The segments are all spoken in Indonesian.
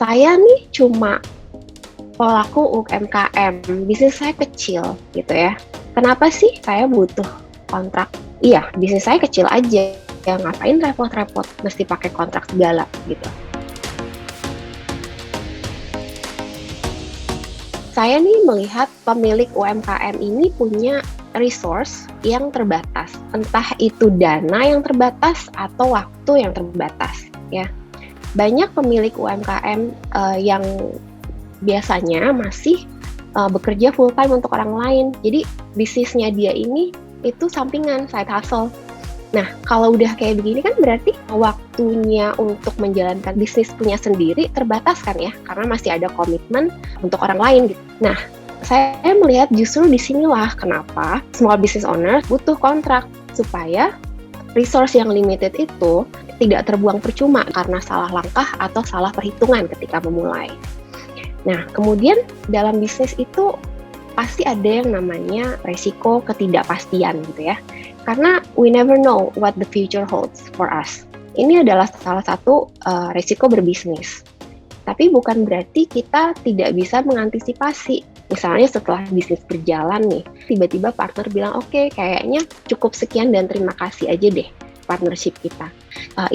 Saya nih cuma pelaku UMKM, bisnis saya kecil gitu ya. Kenapa sih saya butuh kontrak? Iya, bisnis saya kecil aja. Ya ngapain repot-repot mesti pakai kontrak segala gitu. Saya nih melihat pemilik UMKM ini punya resource yang terbatas. Entah itu dana yang terbatas atau waktu yang terbatas ya. Banyak pemilik UMKM yang biasanya masih bekerja full time untuk orang lain. Jadi bisnisnya dia ini itu sampingan, side hustle. Nah, kalau udah kayak begini kan berarti waktunya untuk menjalankan bisnis punya sendiri terbatas kan ya, karena masih ada komitmen untuk orang lain gitu. Nah, saya melihat justru disinilah kenapa small business owner butuh kontrak supaya resource yang limited itu tidak terbuang percuma karena salah langkah atau salah perhitungan ketika memulai. Nah, kemudian dalam bisnis itu pasti ada yang namanya resiko ketidakpastian gitu ya. Karena we never know what the future holds for us. Ini adalah salah satu resiko berbisnis. Tapi bukan berarti kita tidak bisa mengantisipasi. Misalnya setelah bisnis berjalan nih, tiba-tiba partner bilang, oke, kayaknya cukup sekian dan terima kasih aja deh partnership kita.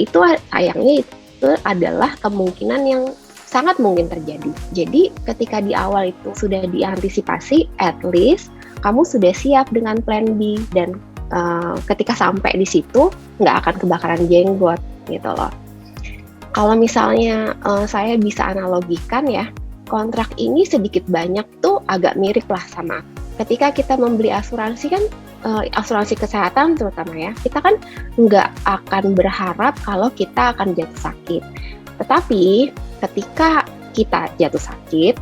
Itu sayangnya itu adalah kemungkinan yang sangat mungkin terjadi. Jadi ketika di awal itu sudah diantisipasi, at least kamu sudah siap dengan plan B dan ketika sampai di situ nggak akan kebakaran jenggot gitu loh. Kalau misalnya saya bisa analogikan ya, kontrak ini sedikit banyak tuh agak mirip lah sama ketika kita membeli asuransi kan, asuransi kesehatan terutama ya, kita kan nggak akan berharap kalau kita akan jatuh sakit. Tetapi ketika kita jatuh sakit,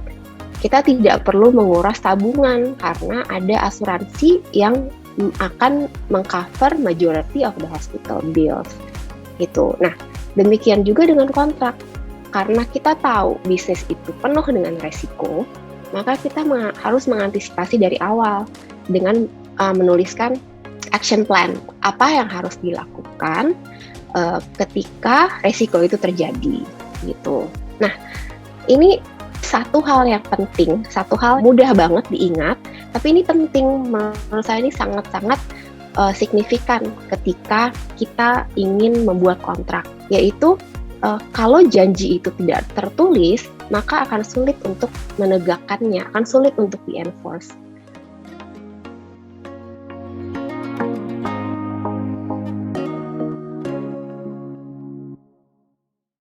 kita tidak perlu menguras tabungan karena ada asuransi yang akan mengcover majority of the hospital bills gitu. Nah, demikian juga dengan kontrak. Karena kita tahu bisnis itu penuh dengan resiko, maka kita harus mengantisipasi dari awal dengan menuliskan action plan. Apa yang harus dilakukan ketika resiko itu terjadi gitu. Nah, ini satu hal yang penting, satu hal mudah banget diingat, tapi ini penting menurut saya, ini sangat-sangat signifikan ketika kita ingin membuat kontrak, yaitu kalau janji itu tidak tertulis, maka akan sulit untuk menegakkannya, akan sulit untuk di-enforce.